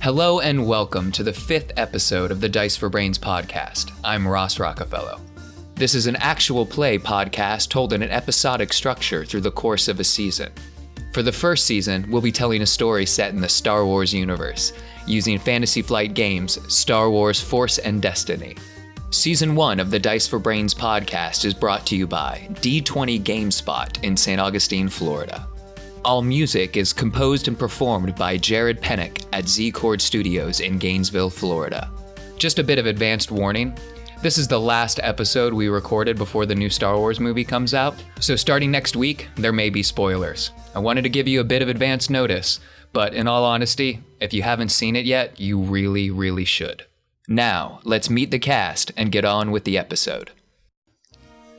Hello and welcome to the 5th episode of the Dice for Brains podcast. I'm Ross Rockefeller. This is an actual play podcast told in an episodic structure through the course of a season. For the first season, we'll be telling a story set in the Star Wars universe, using Fantasy Flight Games' Star Wars Force and Destiny. Season 1 of the Dice for Brains podcast is brought to you by D20 GameSpot in St. Augustine, Florida. All music is composed and performed by Jared Pennick at Z-Chord Studios in Gainesville, Florida. Just a bit of advanced warning. This is the last episode we recorded before the new Star Wars movie comes out, so starting next week, there may be spoilers. I wanted to give you a bit of advance notice, but in all honesty, if you haven't seen it yet, you really should. Now, let's meet the cast and get on with the episode.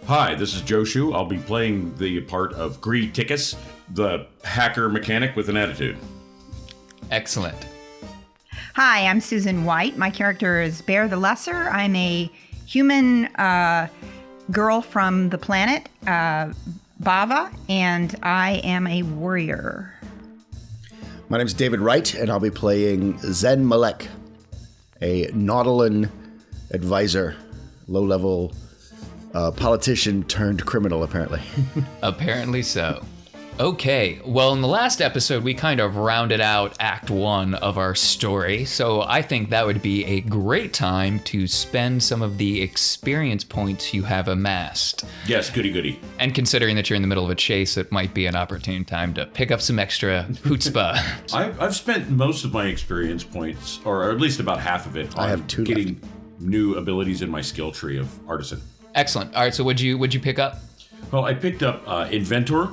Hi, this is Joe Shu. I'll be playing the part of Gree, the hacker mechanic with an attitude. Excellent. Hi, I'm Susan White. My character is Bher the Lesser. I'm a human girl from the planet Bava, and I am a warrior. My name is David Wright, and I'll be playing Zen Malek, a Nautolan advisor, low-level politician turned criminal, apparently. Apparently so. Okay, well, in the last episode, we kind of rounded out Act 1 of our story, so I think that would be a great time to spend some of the experience points you have amassed. Yes, goody. And considering that you're in the middle of a chase, it might be an opportune time to pick up some extra chutzpah. I've spent most of my experience points, or at least about half of it, on I have two getting left. new abilities in my skill tree of artisan. Excellent. All right, so what'd you pick up? Well, I picked up Inventor,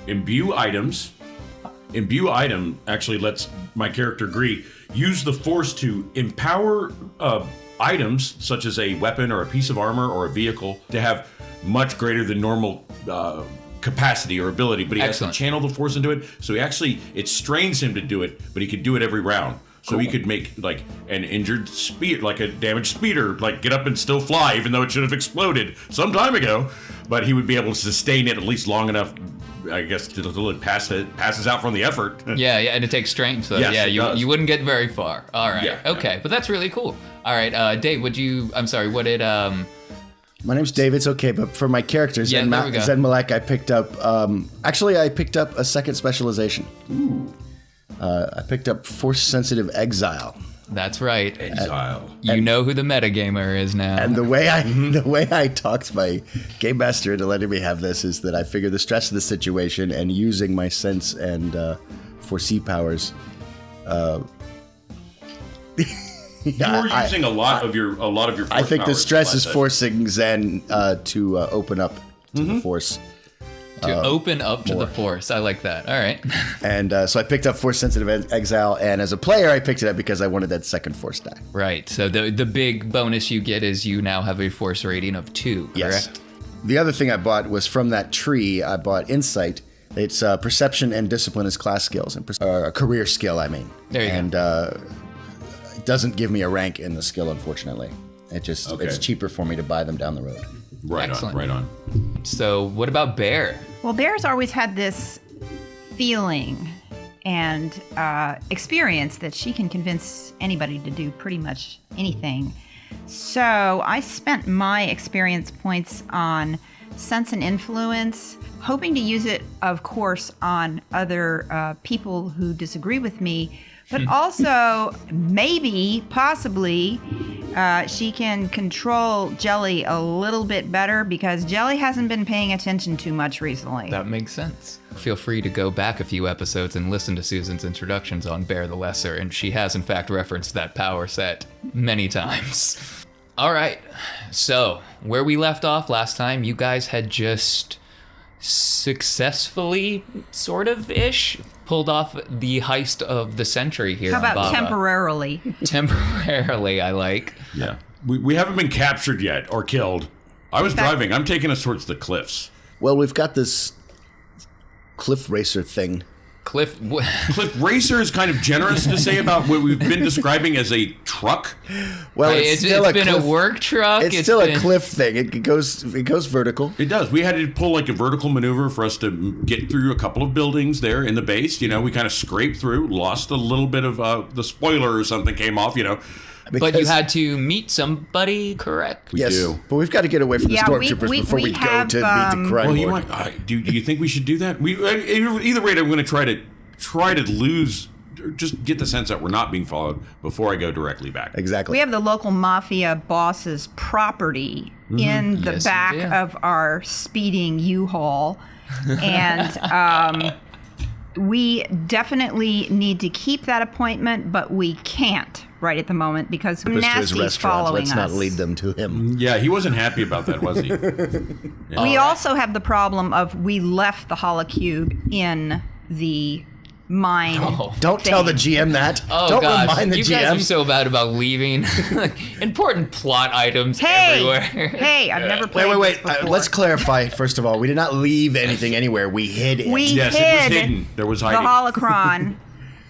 Imbue Items. Imbue Item actually lets my character Gree use the Force to empower items, such as a weapon or a piece of armor or a vehicle, to have much greater than normal capacity or ability, but he Excellent. has to channel the Force into it, so it strains him to do it, but he could do it every round. So he could make, like, an injured speed, like a damaged speeder, like, get up and still fly, even though it should have exploded some time ago. But he would be able to sustain it at least long enough, I guess, until it passes out from the effort. Yeah, and it takes strength, so Yes, yeah, it does. you wouldn't get very far. All right, Yeah, okay, but that's really cool. All right, Dave, what did, My name's Dave, it's okay, but for my character, Yeah, there we go. Zen Malek, I picked up, I picked up a second specialization. Ooh, I picked up Force-sensitive Exile. that's right. exile. You know who the metagamer is now. And the way I talked my game master into letting me have this is that I figure the stress of the situation and using my sense and foresee powers. You were using a lot of your Force I think the powers stress last is session. forcing Zen to open up to the Force. to open up to the Force. I like that. All right. And so I picked up Force-sensitive Exile, and as a player, I picked it up because I wanted that second Force die. Right, so the big bonus you get is you now have a Force rating of 2, correct? Yes. The other thing I bought was from that tree, I bought Insight. It's Perception and Discipline as class skills, and a career skill, I mean. There you go. It doesn't give me a rank in the skill, unfortunately. It's cheaper for me to buy them down the road. Excellent. Right on. So what about Bher? Well, Bher's always had this feeling and experience that she can convince anybody to do pretty much anything. So I spent my experience points on sense and influence, hoping to use it, of course, on other people who disagree with me, but also possibly, she can control Jelly a little bit better because Jelly hasn't been paying attention too much recently. That makes sense. Feel free to go back a few episodes and listen to Susan's introductions on Bher the Lesser, and she has in fact referenced that power set many times. All right, so where we left off last time, you guys had just successfully, sort of ish, pulled off the heist of the century here. How on about Bava. temporarily? Temporarily, I like. Yeah. We haven't been captured yet or killed. I was driving. I'm taking us towards the cliffs. Well, we've got this cliff racer thing. Cliff Racer is kind of generous to say about what we've been describing as a truck. Well, It's still been a work truck. It's still a cliff thing. It goes vertical. It does. We had to pull like a vertical maneuver for us to get through a couple of buildings there in the base. You know, we kind of scraped through, lost a little bit of the spoiler or something came off, you know. But you had to meet somebody, correct? We do. But we've got to get away from the Yeah, stormtroopers before we go to meet the crime Well, you lord. want, do you think we should do that? Either way, I'm going to try to lose, or just get the sense that we're not being followed before I go directly back. Exactly. We have the local mafia boss's property in the Yes, back you do. of our speeding U-Haul. And we definitely need to keep that appointment, but we can't right at the moment because To his Nasty's restaurant. following Let's us. not lead them to him. Yeah, he wasn't happy about that, was he? We also have the problem of we left the holocube in the mine. Don't tell the thing. GM that. Oh, Don't gosh. remind the You GM. guys are so bad about leaving important plot items Hey, everywhere. hey! I've never played Wait. this before. Let's clarify, first of all. We did not leave anything anywhere. We hid it. We Yes, it hid was hidden. There was the hiding. holocron,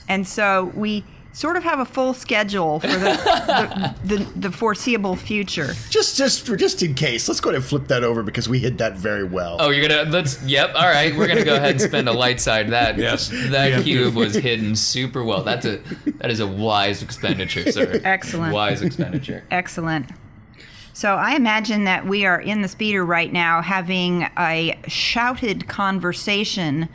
and so we sort of have a full schedule for the foreseeable future. Just in case. Let's go ahead and flip that over because we hid that very well. Oh, you're gonna yep, all right. We're gonna go ahead and spend a light side. That Yes. that Yeah. cube was hidden super well. That is a wise expenditure, sir. Excellent. Wise expenditure. Excellent. So I imagine that we are in the speeder right now having a shouted conversation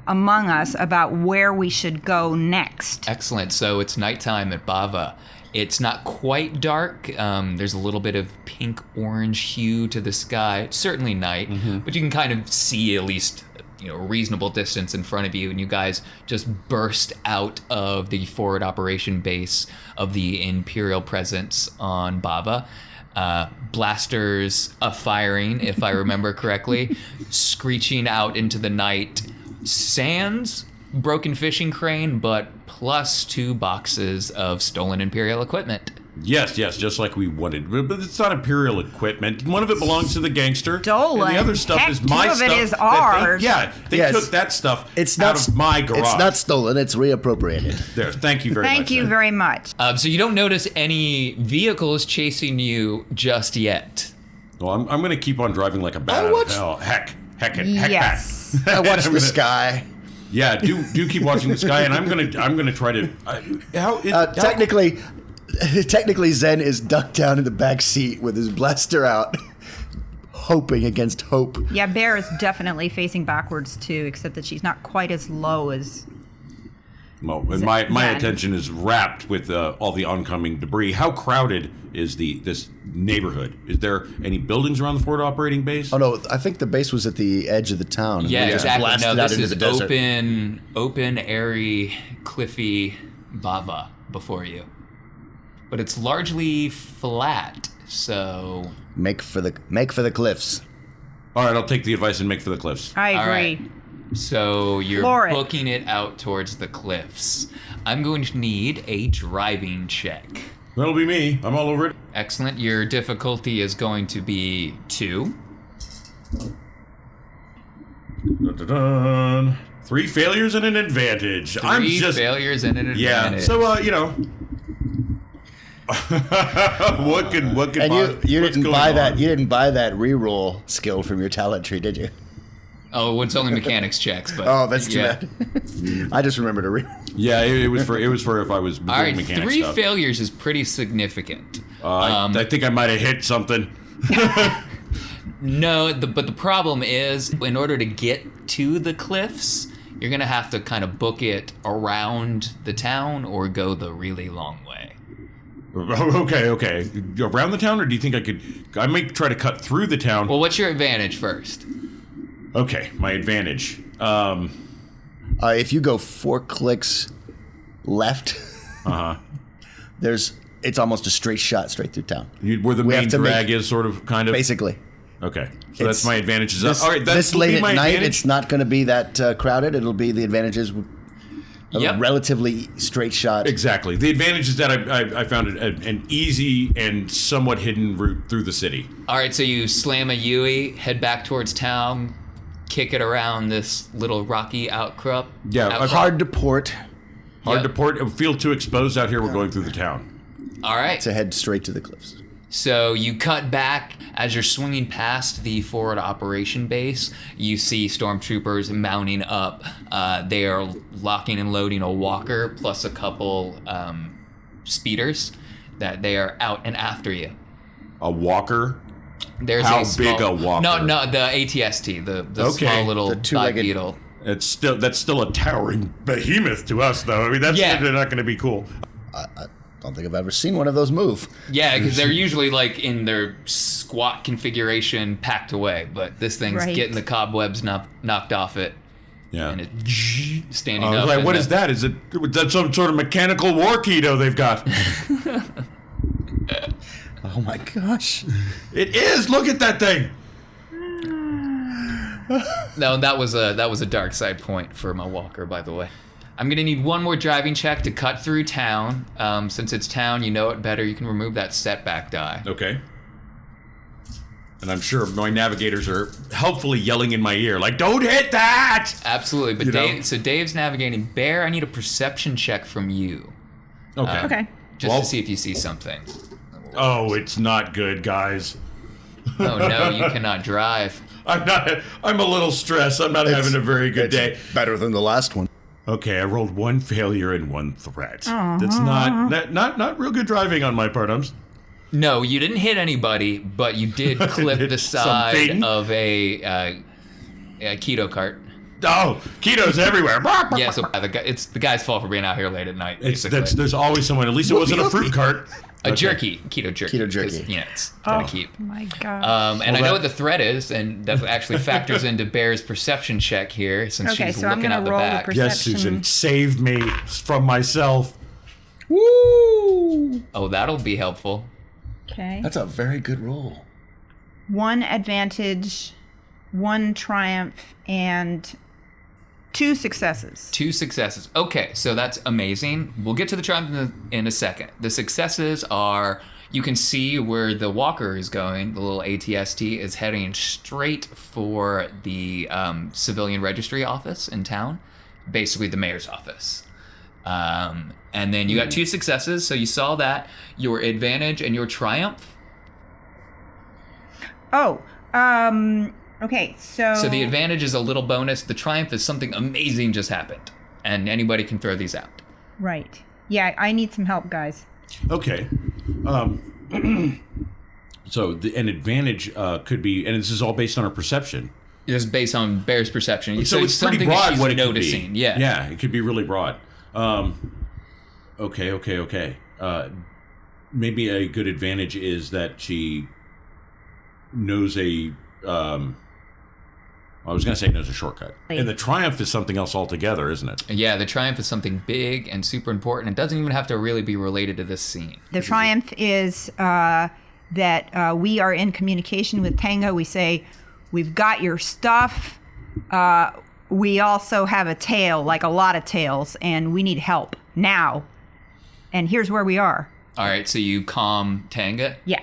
among us about where we should go next. Excellent. So it's nighttime at Bava. It's not quite dark. There's a little bit of pink-orange hue to the sky. It's certainly night, but you can kind of see at least a reasonable distance in front of you, and you guys just burst out of the forward operation base of the Imperial presence on Bava. Blasters firing, if I remember correctly, screeching out into the night. Sans broken fishing crane, but plus 2 boxes of stolen Imperial equipment. Yes, just like we wanted. But it's not Imperial equipment. One of it belongs to the gangster. Stolen? And the other stuff Heck, is my two of stuff. it is that ours. They Yes. took that stuff It's out not of my garage. It's not stolen. It's reappropriated. There, thank you very much. Thank you sir. very much. So you don't notice any vehicles chasing you just yet. Well, I'm going to keep on driving like a bat out of hell. Heck Yes. bat. I watched I'm the gonna- sky. Yeah, do keep watching the sky, and I'm gonna try to. Technically, Zen is ducked down in the back seat with his blaster out, hoping against hope. Yeah, Bher is definitely facing backwards too, except that she's not quite as low as. Well, and my Yeah. attention is wrapped with all the oncoming debris. How crowded is this neighborhood? Is there any buildings around the forward operating base? Oh no, I think the base was at the edge of the town. and Yeah, we just exactly. blasted No, out this into is the desert. open, airy, cliffy Bava before you. But it's largely flat, so Make for the cliffs. All right, I'll take the advice and make for the cliffs. I All agree. right. So you're Floor it. booking it out towards the cliffs. I'm going to need a driving check. That'll be me. I'm all over it. Excellent. Your difficulty is going to be 2. Dun-dun-dun. 3 failures and an advantage. 3 failures and an Yeah. advantage. So what could And what's you didn't going buy on? that. You didn't buy that reroll skill from your talent tree, did you? Oh, it's only mechanics checks, but Oh, that's too yeah. bad. I just remembered to reroll. Yeah, it was for if I was doing All right, mechanic 3 stuff. failures is pretty significant. I think I might have hit something. No, but the problem is, in order to get to the cliffs, you're gonna have to kind of book it around the town or go the really long way. Okay. Around the town, or do you think I might try to cut through the town? Well, what's your advantage first? Okay, my advantage. If you go 4 clicks left, it's almost a straight shot straight through town. Where the We have main to drag make- is, sort of, kind of. Basically. Okay, so that's my advantages. This, All right, this late at my night, advantage. it's not going to be that crowded. It'll be the advantages of Yep. a relatively straight shot. Exactly. The advantage is that I found an easy and somewhat hidden route through the city. All right, so you slam a Yui, head back towards town, kick it around this little rocky outcrop. Yeah, outcrop. Hard to port. Hard to port. Feel too exposed out here. We're going through the town. All right. To head straight to the cliffs. So you cut back as you're swinging past the forward operation base. You see stormtroopers mounting up. They are locking and loading a walker plus a couple speeders that they are out and after you. A walker? There's How a small, big a walker? No, the ATST, the small little bipedal. That's still a towering behemoth to us, though. I mean, that's not going to be cool. I don't think I've ever seen one of those move. Yeah, because they're usually like in their squat configuration, packed away. But this thing's getting the cobwebs knocked off it. Yeah, and it's standing up. Like, what is that? Is that some sort of mechanical war keto they've got? Oh my gosh! It is. Look at that thing. No, that was a dark side point for my walker, by the way. I'm gonna need one more driving check to cut through town. Since it's town, you know it better. You can remove that setback die. Okay. And I'm sure my navigators are helpfully yelling in my ear, like, "Don't hit that!" Absolutely. But so Dave's navigating. Bher, I need a perception check from you. Okay. Okay. Just to see if you see something. Oh, it's not good, guys. Oh no, you cannot drive. I'm a little stressed. I'm not having a very good day. Better than the last one. Okay, I rolled one failure and one threat. That's not real good driving on my part. No, you didn't hit anybody, but you did clip the side something? of a keto cart. Oh, ketos everywhere. Yeah, so it's the guy's fault for being out here late at night. Basically. There's always someone. At least it wasn't a fruit cart. A jerky, keto jerky. Keto jerky. Yeah, it's gonna keep. Oh my god. And I know what the threat is, and that actually factors into Bher's perception check here, since she's so I'm looking gonna out the roll back. the Yes, Susan, save me from myself. Woo! Oh, that'll be helpful. Okay. That's a very good roll. 1 advantage, 1 triumph, and 2 successes. 2 successes. Okay, so that's amazing. We'll get to the triumph in a second. The successes are, you can see where the walker is going. The little ATST is heading straight for the civilian registry office in town, basically the mayor's office. And then you got 2 successes, so you saw that. Your advantage and your triumph. Oh, okay, so... So the advantage is a little bonus. The triumph is something amazing just happened. And anybody can throw these out. Right. Yeah, I need some help, guys. Okay. So an advantage could be, and this is all based on our perception. It's based on Bher's perception. So it's pretty something broad that she's what it noticing. could be. Yeah. Yeah, it could be really broad. Okay. Maybe a good advantage is that she knows I was going to say knows a shortcut. And the triumph is something else altogether, isn't it? Yeah, the triumph is something big and super important. It doesn't even have to really be related to this scene. The triumph is that we are in communication with Tango. We say, we've got your stuff. We also have a tail, like a lot of tails, and we need help now. And here's where we are. All right, so you calm Tanga? Yeah.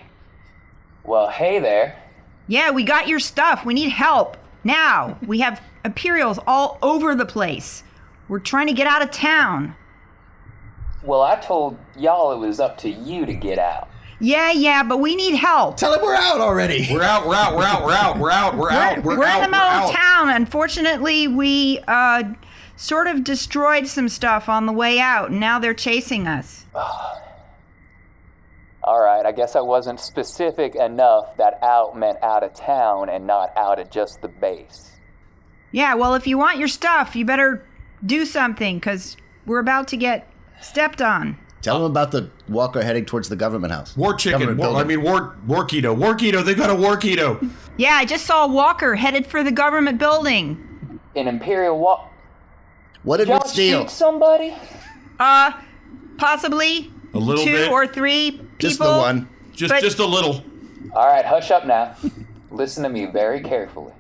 Well, hey there. Yeah, we got your stuff. We need help now. We have Imperials all over the place. We're trying to get out of town. Well, I told y'all it was up to you to get out. Yeah, but we need help. Tell him we're out already. We're out. We're in the middle of town. Unfortunately, we sort of destroyed some stuff on the way out, and now they're chasing us. All right, I guess I wasn't specific enough that out meant out of town and not out at just the base. Yeah, well, if you want your stuff, you better do something, because we're about to get stepped on. Tell them about the walker heading towards the government house. War chicken. War keto. War keto. They've got a war keto. Yeah, I just saw a walker headed for the government building. An Imperial walk. What did it steal? Shoot somebody? Possibly A little 2 bit. or 3 people. Just the one. Just a little. All right, hush up now. Listen to me very carefully.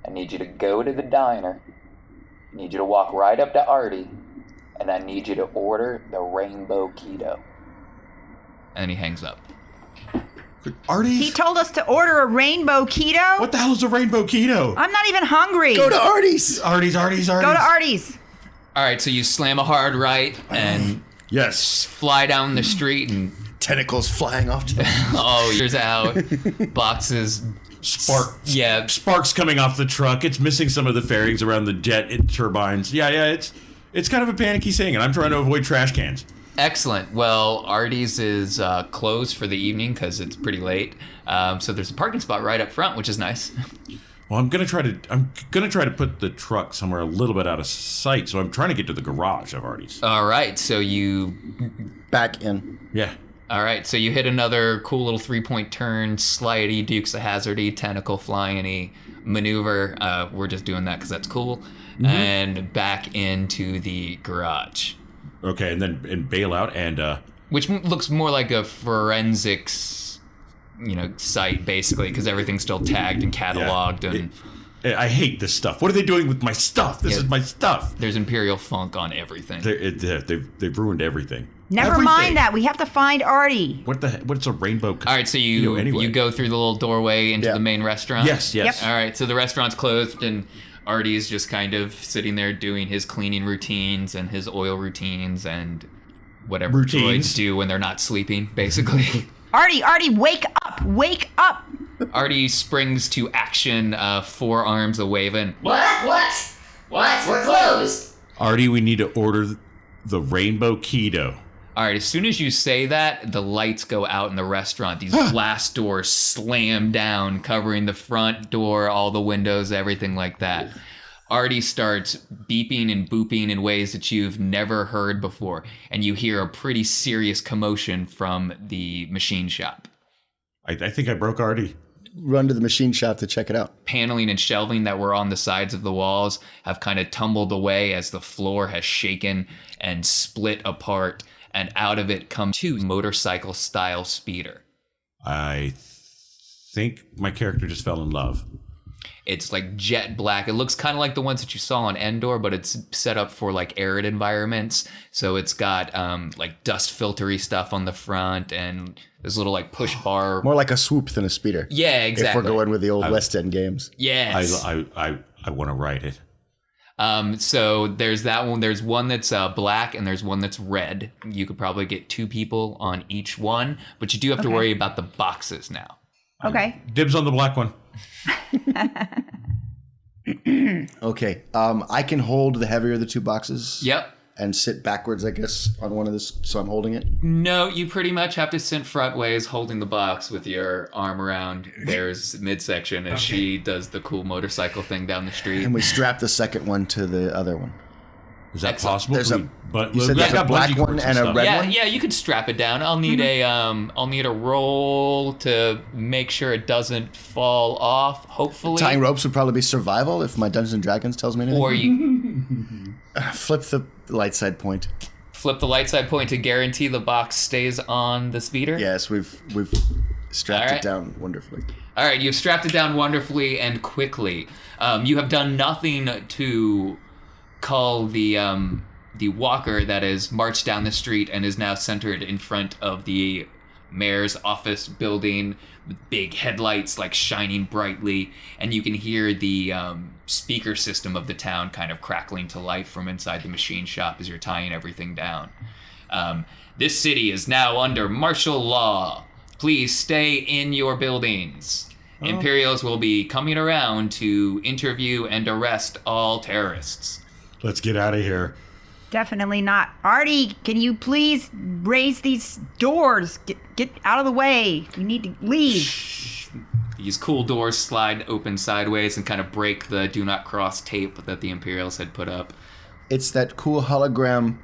I need you to go to the diner. I need you to walk right up to Artie. And I need you to order the rainbow keto. And he hangs up. Artie's? He told us to order a rainbow keto? What the hell is a rainbow keto? I'm not even hungry. Go to Artie's. Artie's. Go to Artie's. All right, so you slam a hard right and Yes. fly down the street and Tentacles flying off to the yours out. Boxes. Yeah. Sparks coming off the truck. It's missing some of the fairings around the jet turbines. Yeah. It's kind of a panicky thing, and I'm trying to avoid trash cans. Excellent. Well, Artie's is closed for the evening because it's pretty late. So there's a parking spot right up front, which is nice. Well, I'm gonna try to put the truck somewhere a little bit out of sight. So I'm trying to get to the garage of Artie's. All right, so you back in. Yeah. All right, so you hit another cool little 3-point turn, slidey, Dukes of Hazzardy, tentacle flying-y maneuver. We're just doing that because that's cool. Mm-hmm. And back into the garage. Okay, and bail out and which looks more like a forensics, site basically because everything's still tagged and cataloged and. I hate this stuff. What are they doing with my stuff? This is my stuff. There's Imperial funk on everything. They've ruined everything. Never mind that. We have to find Artie. What the heck? What's a rainbow? All right, so you go through the little doorway into the main restaurant? Yes. Yep. All right, so the restaurant's closed and Artie's just kind of sitting there doing his cleaning routines and his oil routines and whatever droids do when they're not sleeping, basically. Artie, wake up. Artie springs to action, forearms a-waving. What? We're closed. Artie, we need to order the rainbow keto. All right, as soon as you say that, the lights go out in the restaurant. These glass doors slam down, covering the front door, all the windows, everything like that. Artie starts beeping and booping in ways that you've never heard before, and you hear a pretty serious commotion from the machine shop. I think I broke Artie. Run to the machine shop to check it out. Paneling and shelving that were on the sides of the walls have kind of tumbled away as the floor has shaken and split apart, and out of it come two motorcycle-style speeder. I think my character just fell in love. It's like jet black. It looks kind of like the ones that you saw on Endor, but it's set up for like arid environments. So it's got like dust filtery stuff on the front and this little like push bar. More like a swoop than a speeder. Yeah, exactly. If we're going with the old West End games. Yes. I want to write it. So there's that one. There's one that's black and there's one that's red. You could probably get 2 people on each one, but you do have to worry about the boxes now. Okay. Dibs on the black one. Okay. I can hold the heavier of the 2 boxes. Yep. And sit backwards, I guess, on one of this, so I'm holding it. No, you pretty much have to sit frontways holding the box with your arm around Bher's midsection as she does the cool motorcycle thing down the street. And we strap the second one to the other one. Is that Excellent. possible? There's But you said there's a black one and a red one? Yeah, you could strap it down. I'll need a roll to make sure it doesn't fall off, hopefully. Tying ropes would probably be survival if my Dungeons & Dragons tells me anything. Or you flip the light side point. flip the light side point to guarantee the box stays on the speeder. Yes, we've strapped it down wonderfully. All right, you've strapped it down wonderfully and quickly. You have done nothing to call the walker that has marched down the street and is now centered in front of the mayor's office building with big headlights like shining brightly, and you can hear the speaker system of the town kind of crackling to life from inside the machine shop as you're tying everything down. This city is now under martial law. Please stay in your buildings. Imperials will be coming around to interview and arrest all terrorists. Let's get out of here. Definitely not. Artie, can you please raise these doors? Get out of the way. We need to leave. These cool doors slide open sideways and kind of break the do not cross tape that the Imperials had put up. It's that cool hologram.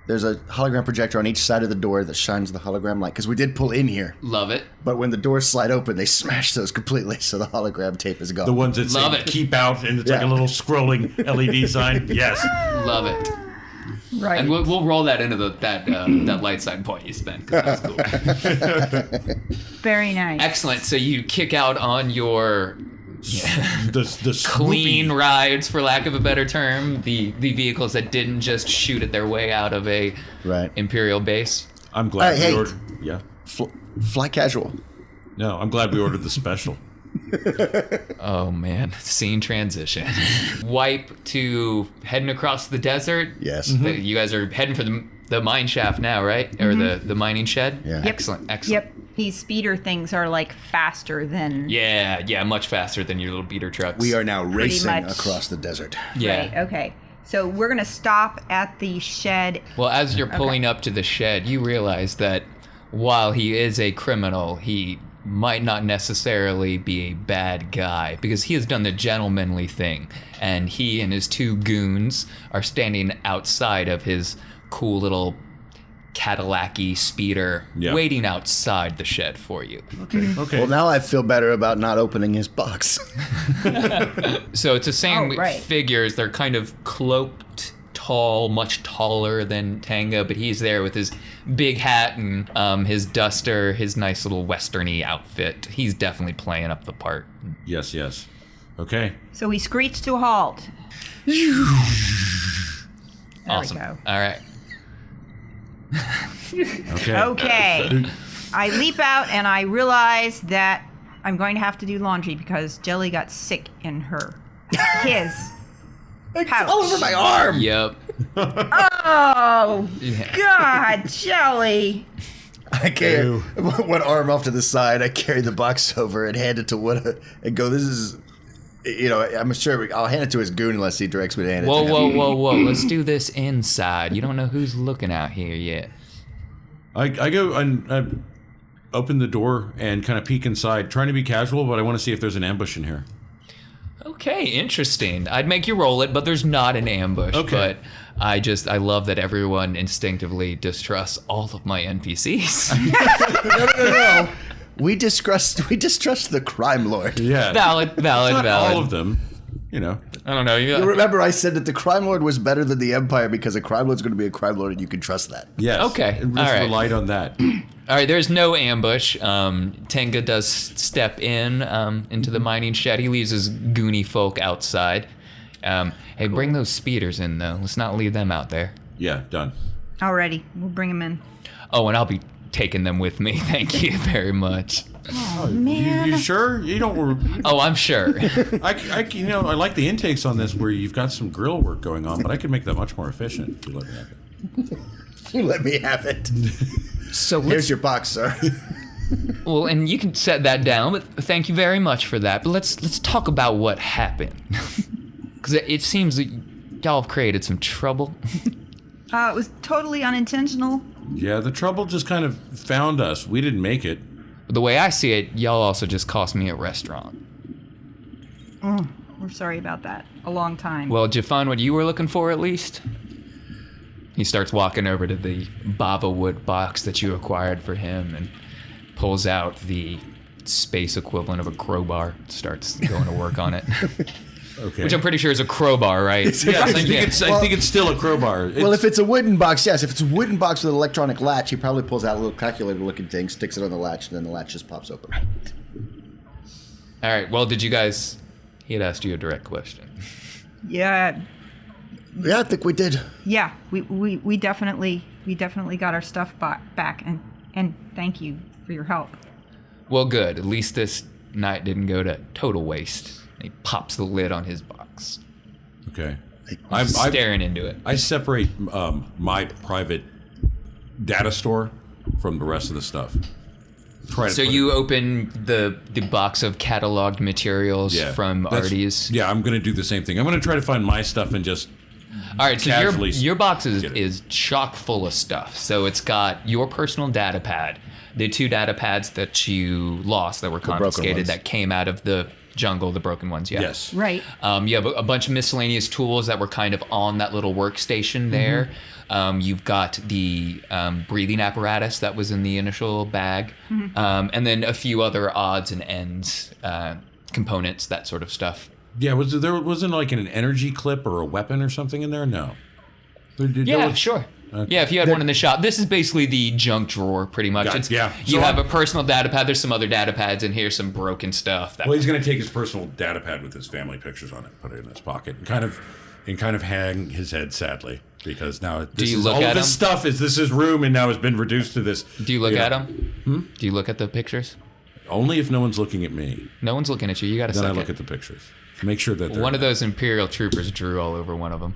There's a hologram projector on each side of the door that shines the hologram light. Because we did pull in here. Love it. But when the doors slide open, they smash those completely, so the hologram tape is gone. The ones that Love say it. keep out, and it's like a little scrolling LED sign. Yes. Love it. Right. And we'll roll that into that light side point you spent, because that's cool. Very nice. Excellent. So you kick out on your The clean swoopy- rides, for lack of a better term, the vehicles that didn't just shoot at their way out of a Imperial base. I'm glad Hey. we ordered. Yeah. Fly casual. No, I'm glad we ordered the special. Oh man, scene transition. Wipe to heading across the desert. Yes. You guys are heading for the mine shaft now, right? Or the mining shed? Yeah. Yep. Excellent. Yep. These speeder things are like faster than. Yeah, much faster than your little beater trucks. We are now racing much. across the desert. Yeah. Right. Okay. So we're gonna stop at the shed. Well, as you're pulling up to the shed, you realize that while he is a criminal, he might not necessarily be a bad guy, because he has done the gentlemanly thing, and he and his two goons are standing outside of his cool little Cadillac-y speeder, waiting outside the shed for you. Okay. Well, now I feel better about not opening his box. So it's the same right. figures. They're kind of cloaked, tall, much taller than Tanga, but he's there with his big hat and his duster, his nice little westerny outfit. He's definitely playing up the part. Yes. Okay. So we screech to a halt. Awesome. we go. All right. Okay. Okay. I leap out and I realize that I'm going to have to do laundry because Jelly got sick in his pouch. All over my arm. Yep. Oh, God, Jelly. I carry one arm off to the side. I carry the box over and hand it to one and go, this is, I'm sure I'll hand it to his goon unless he directs me to hand it to him. Whoa. Let's do this inside. You don't know who's looking out here yet. I go and I open the door and kind of peek inside, trying to be casual, but I want to see if there's an ambush in here. Okay, interesting. I'd make you roll it, but there's not an ambush. Okay. But I love that everyone instinctively distrusts all of my NPCs. No. We distrust the crime lord. Yeah. Valid. Not all of them, I don't know. You remember I said that the crime lord was better than the empire because a crime lord's going to be a crime lord and you can trust that. Yes. Okay, And all right. relied on that. All right, there's no ambush. Tenga does step into the mining shed. He leaves his goony folk outside. Hey, bring those speeders in, though. Let's not leave them out there. Yeah, done. Alrighty, we'll bring him in. Oh, and I'll be taking them with me. Thank you very much. Oh, man. You sure? You don't. Oh, I'm sure. I like the intakes on this where you've got some grill work going on, but I could make that much more efficient if you let me have it. You let me have it. So Here's your box, sir. Well, and you can set that down, but thank you very much for that. But let's talk about what happened. Because it seems that y'all have created some trouble. It was totally unintentional. Yeah, the trouble just kind of found us. We didn't make it. The way I see it, y'all also just cost me a restaurant. We're sorry about that. A long time. Well, did you find what you were looking for at least? He starts walking over to the bava wood box that you acquired for him and pulls out the space equivalent of a crowbar. Starts going to work on it. Okay. Which I'm pretty sure is a crowbar, right? Yeah, I think it's still a crowbar. Well, if it's a wooden box, yes. If it's a wooden box with an electronic latch, he probably pulls out a little calculator-looking thing, sticks it on the latch, and then the latch just pops open. All right. Well, did you guys? He had asked you a direct question. Yeah. Yeah, I think we did. Yeah, we definitely got our stuff back, and thank you for your help. Well, good. At least this night didn't go to total waste. He pops the lid on his box. Okay. I'm staring into it. I separate my private data store from the rest of the stuff. So you open the box of cataloged materials from Artie's? Yeah, I'm going to do the same thing. I'm going to try to find my stuff and just All right, so casually your box is chock full of stuff. So it's got your personal data pad, the 2 data pads that you lost that were confiscated that came out of the jungle, the broken ones, yeah. Yes. Right. You have a bunch of miscellaneous tools that were kind of on that little workstation there. You've got the breathing apparatus that was in the initial bag, and then a few other odds and ends, components, that sort of stuff. Yeah, wasn't like an energy clip or a weapon or something in there? No. Sure. Okay. Yeah, if you had one in the shop. This is basically the junk drawer, pretty much. You have a personal data pad. There's some other data pads in here, some broken stuff. Well, he's going to take his personal data pad with his family pictures on it, put it in his pocket, and kind of hang his head sadly, because now this is his room, and now has been reduced to this. Do you look at them? Do you look at the pictures? Only if no one's looking at me. No one's looking at you. You got a Then second. I look at the pictures. Make sure that they're One of those Imperial troopers drew all over one of them.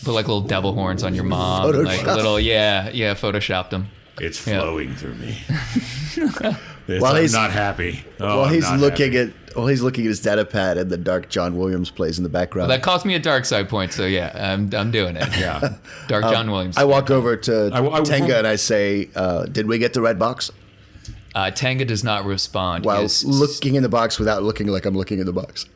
Put like little devil horns on your mom. Like little, photoshopped them. It's flowing through me. While I'm not happy. Oh, while he's looking at his data pad and the dark John Williams plays in the background. Well, that cost me a dark side point, so yeah, I'm doing it. Yeah. Dark John Williams. I walk over to I- Tenga and I say, "Did we get the red box?" Tenga does not respond. While His- looking in the box without looking like I'm looking in the box.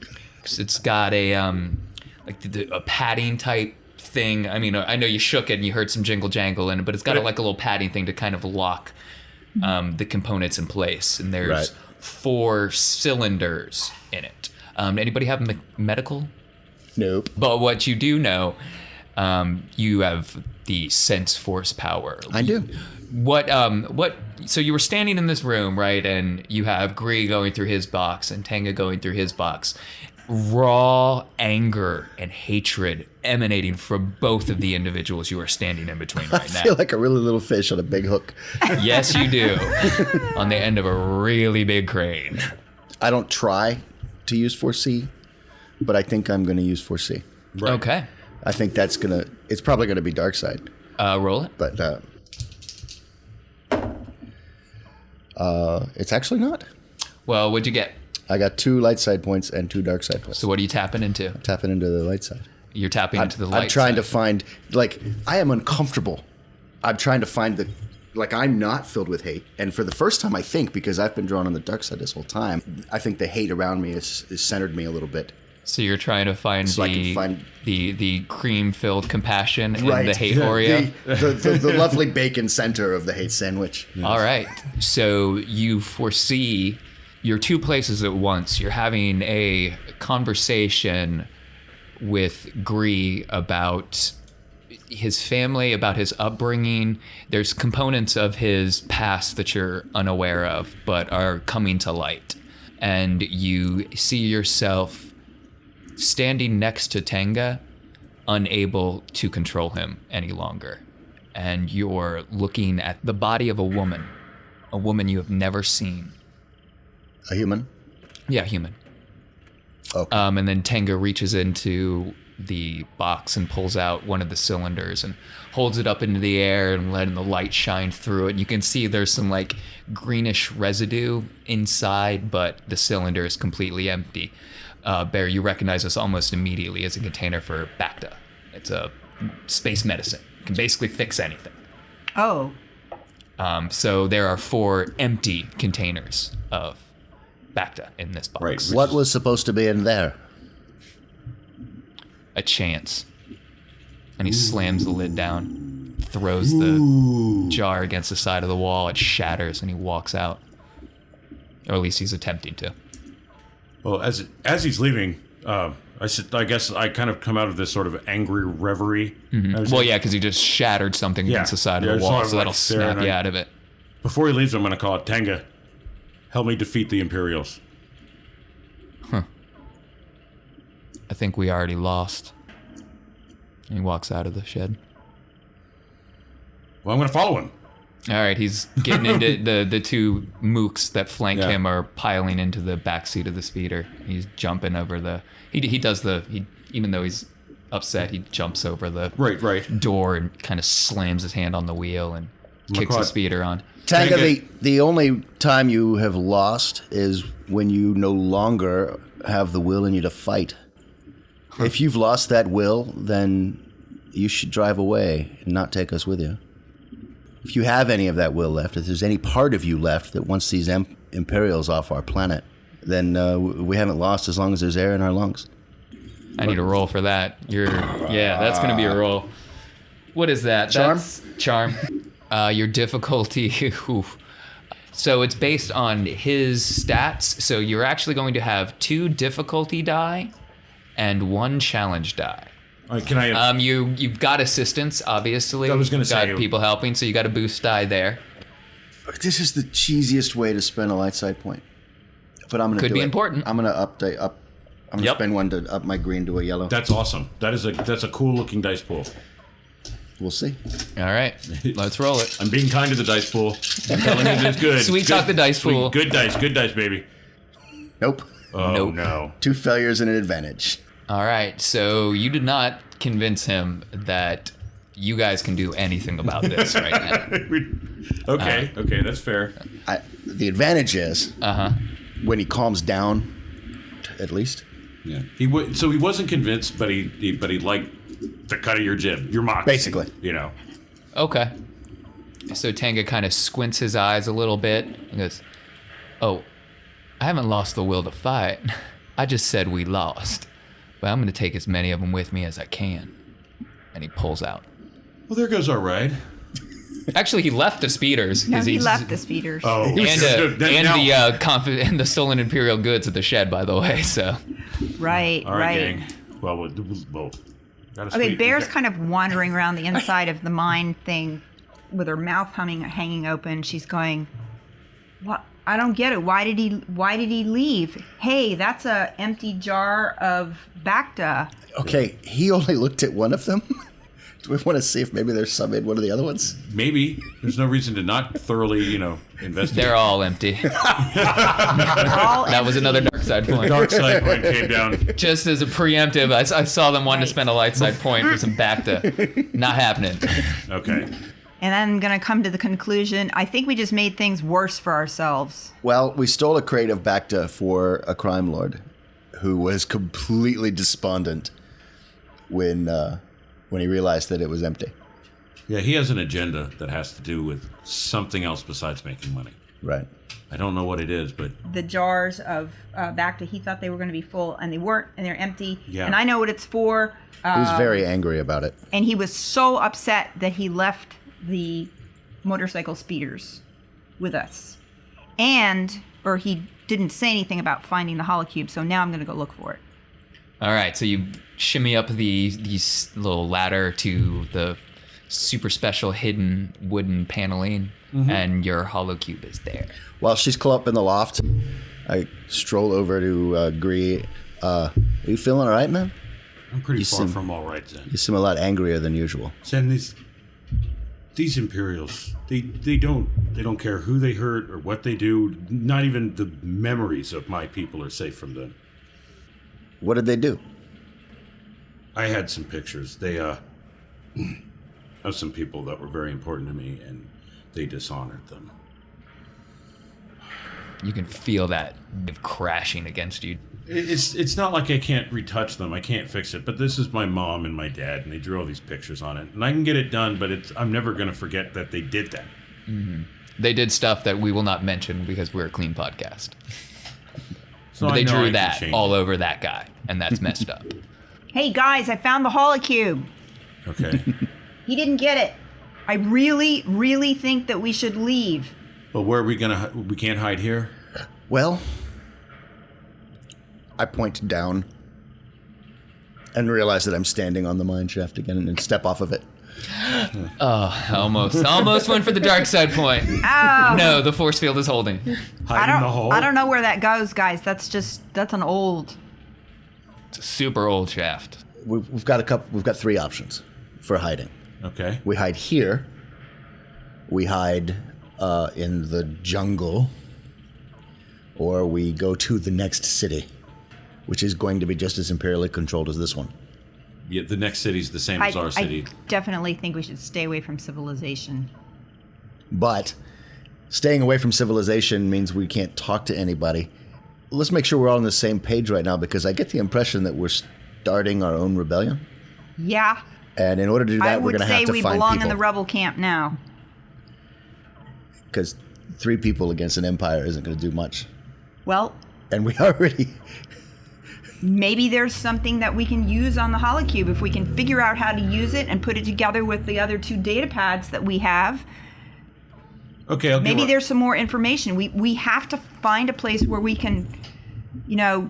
It's got a a padding type thing. I mean, I know you shook it and you heard some jingle jangle in it, but it's got like a little padding thing to kind of lock the components in place. And there's Right. 4 cylinders in it. Anybody have medical? Nope. But what you do know, you have the sense force power. I do. What so you were standing in this room, right? And you have Gree going through his box and Tenga going through his box. Raw anger and hatred emanating from both of the individuals you are standing in between right I now. feel like a really little fish on a big hook. Yes, you do. On the end of a really big crane. I don't try to use 4C, but I think I'm going to use 4C. Right. Okay. I think it's probably going to be dark side, Roll it. but it's actually not. Well, what'd you get? I got 2 light side points and 2 dark side points. So what are you tapping into? Tapping into the light side. You're tapping into the light I'm trying to side. find, I am uncomfortable. I'm trying to find I'm not filled with hate. And for the first time, I think, because I've been drawn on the dark side this whole time, I think the hate around me is centered me a little bit. So you're trying to find So I can find- the cream-filled compassion and the hate Oreo. The lovely bacon center of the hate sandwich. All right. So you foresee you're 2 places at once. You're having a conversation with Gree about his family, about his upbringing. There's components of his past that you're unaware of, but are coming to light. And you see yourself standing next to Tenga, unable to control him any longer. And you're looking at the body of a woman you have never seen. A human? Yeah, human. Okay. And then Tenga reaches into the box and pulls out one of the cylinders and holds it up into the air and letting the light shine through it. And you can see there's some like greenish residue inside, but the cylinder is completely empty. Bher, you recognize this almost immediately as a container for Bacta. It's a space medicine. It can basically fix anything. Oh, So there are 4 empty containers of Bacta in this box. Right. What was supposed to be in there? A chance. And he slams the lid down, throws the jar against the side of the wall, it shatters, and he walks out. Or at least he's attempting to. Well, as he's leaving, I guess I kind of come out of this sort of angry reverie. Well, yeah, because he just shattered something against the side of the so wall, I'm, so that'll staring snap you out of it. Before he leaves, I'm going to call it Tenga. Help me defeat the Imperials. I think we already lost. And he walks out of the shed. Well, I'm going to follow him. All right, he's getting into the 2 mooks that flank Yeah. him are piling into the backseat of the speeder. He's jumping over the. Even though he's upset, he jumps over the Right. door and kind of slams his hand on the wheel and kicks the God. speeder on. Tenga, Tenga- the only time you have lost is when you no longer have the will in you to fight. If you've lost that will, then you should drive away and not take us with you. If you have any of that will left, if there's any part of you left that wants these Imperials off our planet, then we haven't lost as long as there's air in our lungs. I need a roll for that. That's gonna be a roll. What is that? Charm? That's charm. Your difficulty. Oof. So it's based on his stats. So you're actually going to have 2 difficulty die and 1 challenge die. All right, can I? You've got assistance, obviously. I was gonna You've got say- people helping, so you got a boost die there. This is the cheesiest way to spend a light side point. But I'm going to Could do be it. important. I'm going to I'm going to spend 1 to up my green to a yellow. That's awesome. That's a cool looking dice pool. We'll see. All right, let's roll it. I'm being kind to the dice pool. I'm telling you this good. Sweet talk the dice pool. Good dice, baby. Nope. Oh, Nope. no. 2 failures and an advantage. All right, so you did not convince him that you guys can do anything about this right now. Okay, that's fair. The advantage is when he calms down, at least. Yeah. So he wasn't convinced, but he liked the cut of your jib, your mock. Basically. You know. Okay. So Tanga kind of squints his eyes a little bit and goes, "Oh, I haven't lost the will to fight. I just said we lost. But I'm going to take as many of them with me as I can." And he pulls out. Well, there goes our ride. Actually, he left the speeders. No, 'cause he he's- left the speeders. Oh, And, the stolen Imperial goods at the shed, by the way. So Right, all right, right. gang. Well, gotta Okay, sweet- Bear's kind of wandering around the inside of the mine thing with her mouth hanging open. She's going, "What? I don't get it. Why did he leave? Hey, that's a empty jar of Bacta." Okay, he only looked at one of them. Do we want to see if maybe there's some in one of the other ones? Maybe. There's no reason to not thoroughly, investigate. they're all empty. All That was another dark side point. Dark side point came down. Just as a preemptive, I saw them wanting to spend a light side point for some Bacta. Not happening. Okay. And I'm going to come to the conclusion, I think we just made things worse for ourselves. Well, we stole a crate of Bacta for a crime lord who was completely despondent when he realized that it was empty. Yeah, he has an agenda that has to do with something else besides making money. Right. I don't know what it is, but The jars of Bacta, he thought they were going to be full, and they weren't, and they're empty. Yeah. And I know what it's for. He was very angry about it. And he was so upset that he left the motorcycle speeders with us. Or he didn't say anything about finding the holocube, so now I'm going to go look for it. All right, so you shimmy up these little ladder to the super special hidden wooden paneling, and your holocube is there. While she's up in the loft, I stroll over to Gree. Are you feeling all right, man? I'm pretty You far seem- from all right, Zen. You seem a lot angrier than usual. Zen, these Imperials, they don't care who they hurt or what they do. Not even the memories of my people are safe from them. What did they do? I had some pictures. They of some people that were very important to me, and they dishonored them. You can feel that crashing against you. It's not like I can't retouch them. I can't fix it. But this is my mom and my dad, and they drew all these pictures on it. And I can get it done, but I'm never going to forget that they did that. They did stuff that we will not mention because we're a clean podcast. So But I they know I drew can that change all it. over that guy, and that's messed up. Hey, guys, I found the holocube. Okay. He didn't get it. I really, really think that we should leave. Well, where are we gonna? We can't hide here. Well, I point down and realize that I'm standing on the mine shaft again and step off of it. Almost went for the dark side point. Oh, No, the force field is holding. Hide in the hole. I don't know where that goes, guys. That's an old. It's a super old shaft. We've got 3 options for hiding. Okay. We hide here. We hide in the jungle. Or we go to the next city, which is going to be just as imperially controlled as this one. Yeah, the next city's the same as our city. I definitely think we should stay away from civilization. But staying away from civilization means we can't talk to anybody. Let's make sure we're all on the same page right now, because I get the impression that we're starting our own rebellion. Yeah. And in order to do that, I we're would going to say have to we find belong people. in the rebel camp now. Because 3 people against an empire isn't going to do much. Well, And we already... maybe there's something that we can use on the holocube. If we can figure out how to use it and put it together with the other 2 data pads that we have, Okay, I'll maybe give there's some more information. We have to find a place where we can,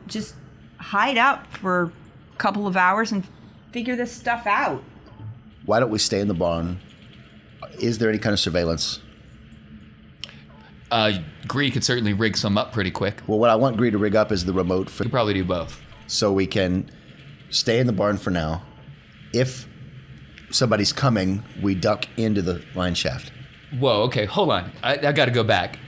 just hide out for a couple of hours and figure this stuff out. Why don't we stay in the barn? Is there any kind of surveillance? Gree could certainly rig some up pretty quick. Well, what I want Gree to rig up is the remote for... You could probably do both. So we can stay in the barn for now. If somebody's coming, we duck into the mine shaft. Whoa, okay, hold on. I got to go back.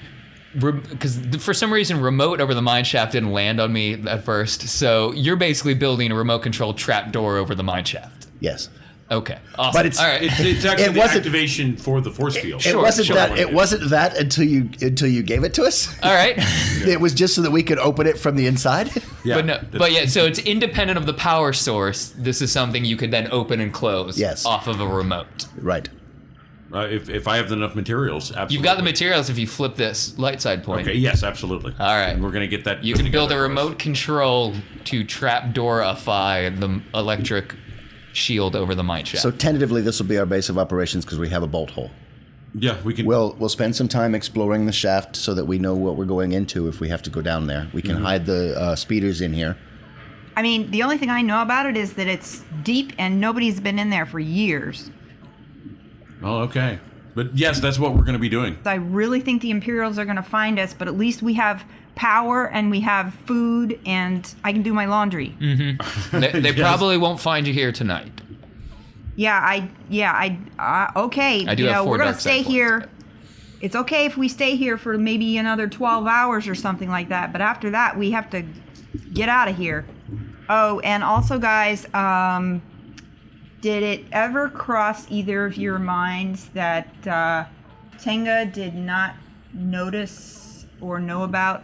Because for some reason, remote over the mine shaft didn't land on me at first. So you're basically building a remote control trap door over the mine shaft. Yes. Okay, awesome. But it's all right. It's actually the activation for the force field. It wasn't that until you gave it to us. All right. It was just so that we could open it from the inside. Yeah. But so it's independent of the power source. This is something you could then open and close off of a remote. Right. If I have enough materials, absolutely. You've got the materials if you flip this light side point. Okay, yes, absolutely. All right. And we're going to get that. You can build a remote control to trapdoorify the electric shield over the mine shaft. So tentatively, this will be our base of operations because we have a bolt hole. Yeah, we can. We'll spend some time exploring the shaft so that we know what we're going into if we have to go down there. We can hide the speeders in here. I mean, the only thing I know about it is that it's deep and nobody's been in there for years. Oh, okay. But yes, that's what we're going to be doing. I really think the Imperials are going to find us, but at least we have power and we have food and I can do my laundry. Mm-hmm. They probably won't find you here tonight. Okay. I do have 4 we're going dark to stay side here. points, It's okay if we stay here for maybe another 12 hours or something like that. But after that, we have to get out of here. Oh, and also, guys, did it ever cross either of your minds that Tenga did not notice or know about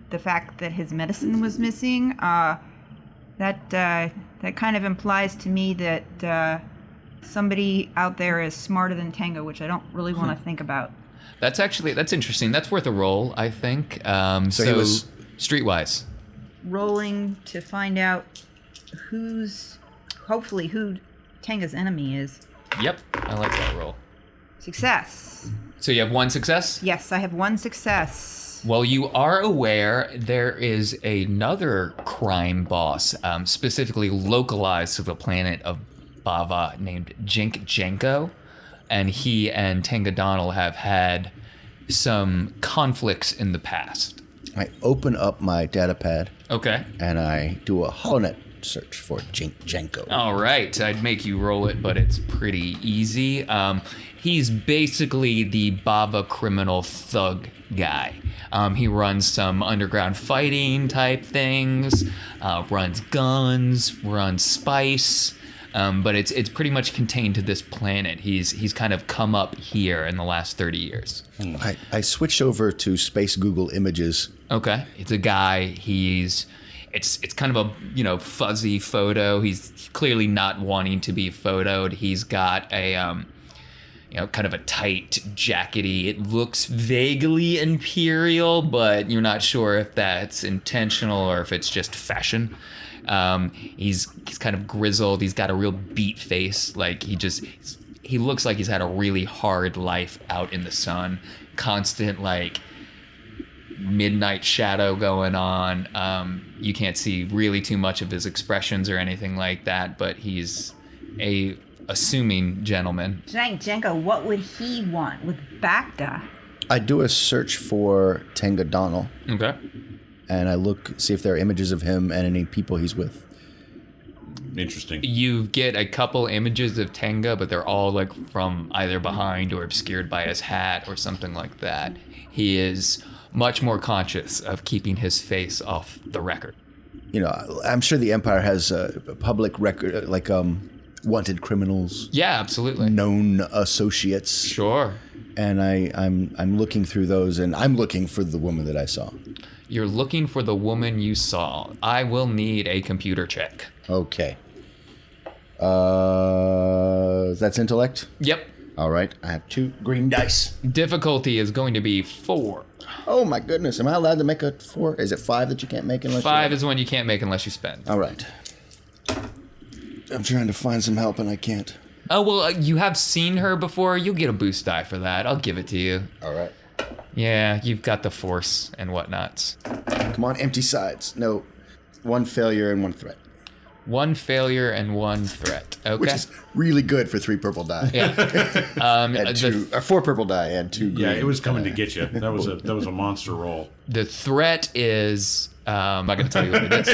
the fact that his medicine was missing? That kind of implies to me that somebody out there is smarter than Tenga, which I don't really want to think about. That's interesting. That's worth a roll, I think. So he was streetwise. Rolling to find out who Tenga's enemy is. Yep, I like that roll. Success. So you have 1 success? Yes, I have 1 success. Well, you are aware there is another crime boss, specifically localized to the planet of Bava, named Jink Jenko, and he and Tenga Donald have had some conflicts in the past. I open up my data pad. Okay. And I do a HoloNet search for Jenko. All right, I'd make you roll it, but it's pretty easy. He's basically the Bava criminal thug guy. He runs some underground fighting type things, runs guns, runs spice, but it's pretty much contained to this planet. He's kind of come up here in the last 30 years. I switched over to Space Google Images. Okay, it's a guy. It's kind of a fuzzy photo. He's clearly not wanting to be photoed. He's got a kind of a tight jackety. It looks vaguely Imperial, but you're not sure if that's intentional or if it's just fashion. He's kind of grizzled. He's got a real beat face. Like he looks like he's had a really hard life out in the sun. Constant midnight shadow going on. You can't see really too much of his expressions or anything like that, but he's a assuming gentleman. Jenko, what would he want with Bacta? I do a search for Tenga Donald. Okay. And I see if there are images of him and any people he's with. Interesting. You get a couple images of Tenga, but they're all from either behind or obscured by his hat or something like that. He is much more conscious of keeping his face off the record. I'm sure the Empire has a public record, wanted criminals. Yeah, absolutely. Known associates. Sure. And I'm looking through those, and I'm looking for the woman that I saw. You're looking for the woman you saw. I will need a computer check. Okay. That's intellect? Yep. All right. I have 2 green dice. Difficulty is going to be 4. Oh my goodness. Am I allowed to make a 4? Is it 5 that you can't make unless 5 is one you can't make unless you spend. All right. I'm trying to find some help and I can't. Oh, well, you have seen her before. You'll get a boost die for that. I'll give it to you. All right. Yeah, you've got the force and whatnots. Come on, empty sides. No, 1 failure and 1 threat. 1 failure and 1 threat. Okay. Which is really good for 3 purple die. Yeah. And 4 purple die and 2 green. Yeah, it was coming to get you. That was a monster roll. The threat is I'm not going to tell you what it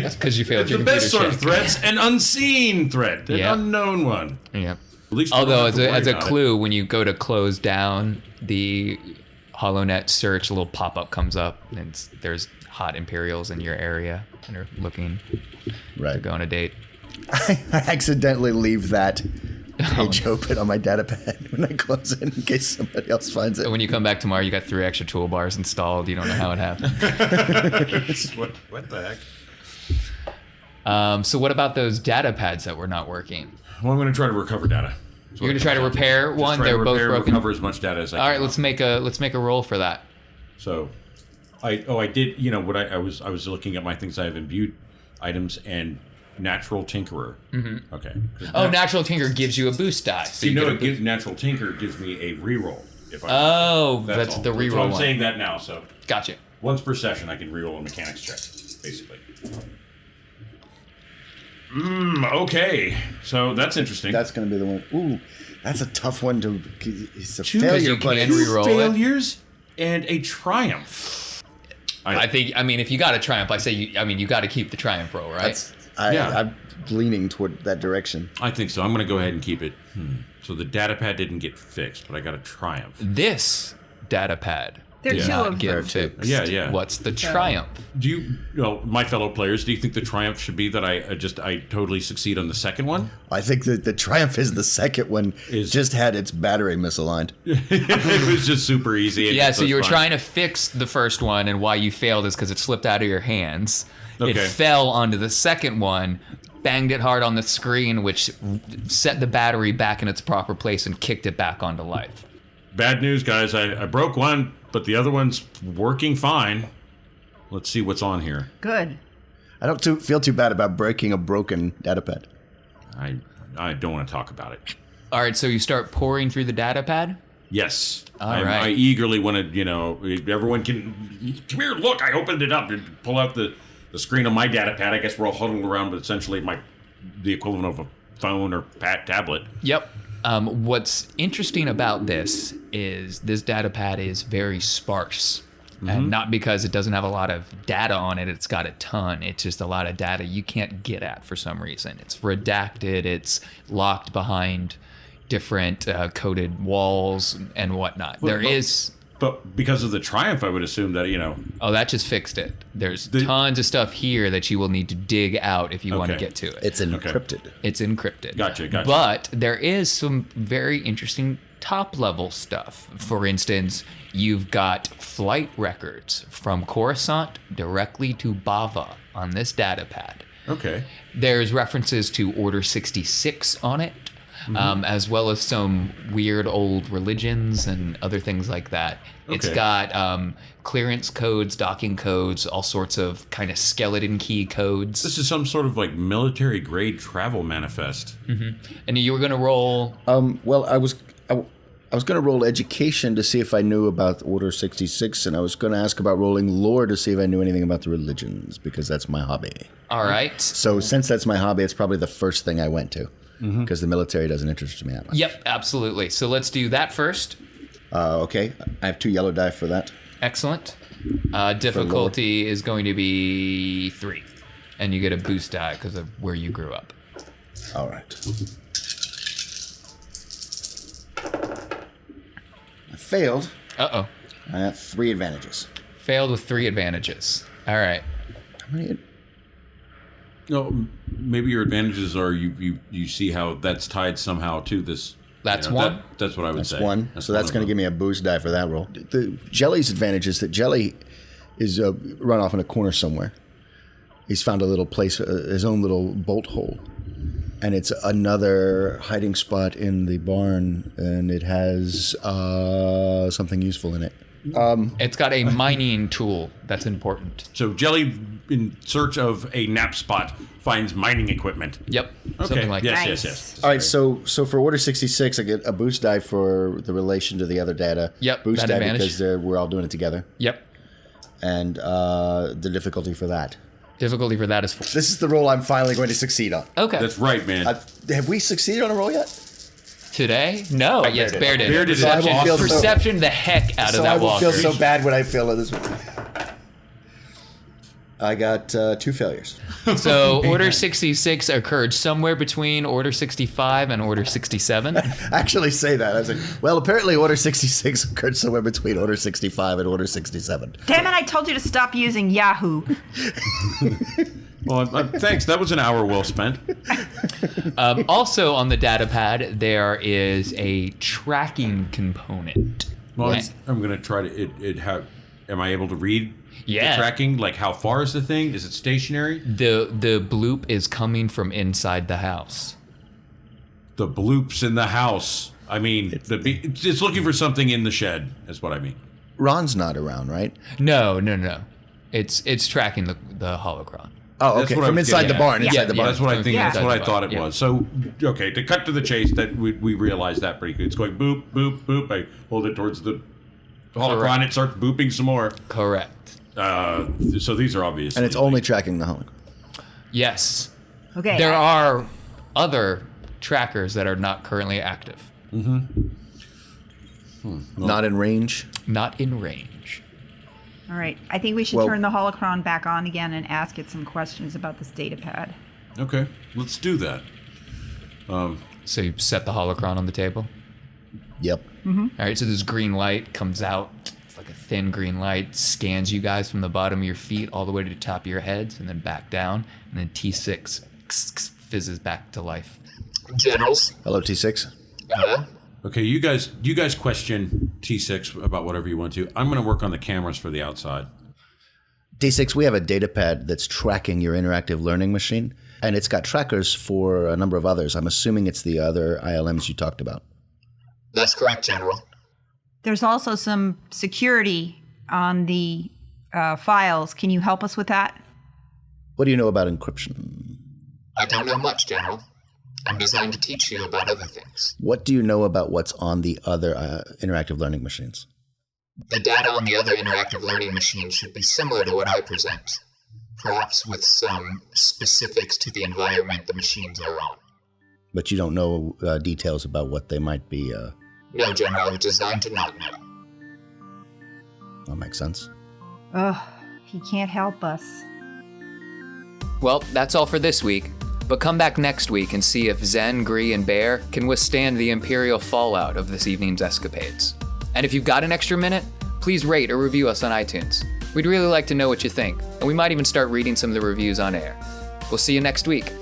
is because you failed your The computer best sort of check. threats, an unseen threat, an Yeah. unknown one. Yeah. At least we Although don't have to as a worry about clue, when you go to close down the HoloNet search, a little pop-up comes up, and there's hot Imperials in your area and are looking to Right. go on a date. I accidentally leave that page open on my data pad when I close it in case somebody else finds it. When you come back tomorrow, you got 3 extra toolbars installed. You don't know how it happened. it. What the heck? So what about those data pads that were not working? Well, I'm going to try to recover data. You're going to try to repair one? Try to They're both repair, broken? recover as much data as I can. All right, let's make a roll for that. So, I did. You know what? I was looking at my things. I have imbued items and natural tinkerer. Mm-hmm. Okay. Oh, Natural Tinker gives you a boost die. So You know, get a boost. natural tinker gives me a reroll. If I Oh, that's all. the reroll So I'm one. saying that now. So Gotcha. once per session, I can reroll a mechanics check, basically. Okay. So that's interesting. That's going to be the one. Ooh, that's a tough one to. It's a 2 failure, you but can it's- reroll it. failures and a triumph. I mean, if you got a triumph, you got to keep the triumph roll, right? I'm leaning toward that direction. I think so. I'm going to go ahead and keep it. So the data pad didn't get fixed, but I got a triumph. This data pad There are did two not of get them. fixed. Yeah. What's the triumph? Do you, my fellow players, do you think the triumph should be that I totally succeed on the second one? I think that the triumph is the second one. Just had its battery misaligned. It was just super easy. Yeah, so you were trying to fix the first one, and why you failed is because it slipped out of your hands. It Okay. fell onto the second one, banged it hard on the screen, which set the battery back in its proper place and kicked it back onto life. Bad news, guys. I broke one, but the other one's working fine. Let's see what's on here. Good. I don't feel too bad about breaking a broken data pad. I don't want to talk about it. All right, so you start pouring through the data pad? Yes. All right. I eagerly want to, everyone can, come here, look, I opened it up and pull out the screen on my data pad. I guess we're all huddled around, but essentially the equivalent of a phone or tablet. Yep. What's interesting about this is this data pad is very sparse. And not because it doesn't have a lot of data on it, it's got a ton. It's just a lot of data you can't get at for some reason. It's redacted, it's locked behind different coded walls and whatnot. But because of the triumph, I would assume that, Oh, that just fixed it. There's tons of stuff here that you will need to dig out if you want to Okay. get to it. It's encrypted. It's encrypted. Gotcha. But there is some very interesting top-level stuff. For instance, you've got flight records from Coruscant directly to Bava on this data pad. Okay. There's references to Order 66 on it, as well as some weird old religions and other things like that. It's Okay. got clearance codes, docking codes, all sorts of kind of skeleton key codes. This is some sort of military grade travel manifest. And you were going to roll... Well, I was going to roll education to see if I knew about Order 66, and I was going to ask about rolling lore to see if I knew anything about the religions, because that's my hobby. All right. So since that's my hobby, it's probably the first thing I went to, because the military doesn't interest me that much. Yep, absolutely. So let's do that first. Okay, I have 2 yellow die for that. Excellent. Difficulty is going to be 3. And you get a boost die because of where you grew up. All right. I failed. Uh-oh. I have 3 advantages. Failed with 3 advantages. All right. How many? No, maybe your advantages are you see how that's tied somehow to this. That's one? That's what I would say. That's 1. So that's one going of to give me a boost die for that roll. The Jelly's advantage is that Jelly is run off in a corner somewhere. He's found a little place, his own little bolt hole. And it's another hiding spot in the barn, and it has something useful in it. It's got a mining tool that's important. So Jelly, in search of a nap spot, finds mining equipment. Yep. Okay. Something like yes, that. yes. All right, so for Order 66, I get a boost die for the relation to the other data. Yep, Boost that die advantage. because we're all doing it together. Yep. And the difficulty for that. Difficulty for that is 4. This is the roll I'm finally going to succeed on. Okay. That's right, man. Have we succeeded on a roll yet? Today? No. Yes, Bher did. Bher did. So I will feel Perception the heck out so of that I will walker. feel so bad when I fail this one. I got 2 failures. So Order 66 occurred somewhere between Order 65 and Order 67. I actually say that. I was like, well, apparently Order 66 occurred somewhere between Order 65 and Order 67. Damn it, I told you to stop using Yahoo. Well, thanks. That was an hour well spent. Also on the data pad, there is a tracking component. Well, I'm going to try to. Am I able to read Yeah. the tracking? Like, how far is the thing? Is it stationary? The bloop is coming from inside the house. The bloop's in the house. I mean, it's looking for something in the shed. That's what I mean. Ron's not around, right? No. It's tracking the holocron. Oh, That's okay. what I From was inside getting the barn. at. Inside the barn. That's what I think. Yeah. That's what I thought it Yeah. was. So, okay, to cut to the chase, that we realized that pretty good. It's going boop, boop, boop. I hold it towards the holocron. It starts booping some more. Correct. So these are obvious. And it's only tracking the home. Yes. Okay. There are other trackers that are not currently active. Not in range. Not in range. All right. I think we should Well- turn the holocron back on again and ask it some questions about this data pad. Okay, let's do that. So you set the holocron on the table. Yep. All right, so this green light comes out. It's like a thin green light, scans you guys from the bottom of your feet all the way to the top of your heads, and then back down. And then T6 fizzes back to life. Generals. Hello, T6. Okay, you guys question T6 about whatever you want to. I'm going to work on the cameras for the outside. T6, we have a data pad that's tracking your interactive learning machine, and it's got trackers for a number of others. I'm assuming it's the other ILMs you talked about. That's correct, General. There's also some security on the files. Can you help us with that? What do you know about encryption? I don't know much, General. I'm designed to teach you about other things. What do you know about what's on the other interactive learning machines? The data on the other interactive learning machines should be similar to what I present, perhaps with some specifics to the environment the machines are on. But you don't know details about what they might be. No, General, I was designed to not know. That makes sense. Ugh, he can't help us. Well, that's all for this week. But come back next week and see if Zen, Gree, and Bher can withstand the Imperial fallout of this evening's escapades. And if you've got an extra minute, please rate or review us on iTunes. We'd really like to know what you think, and we might even start reading some of the reviews on air. We'll see you next week.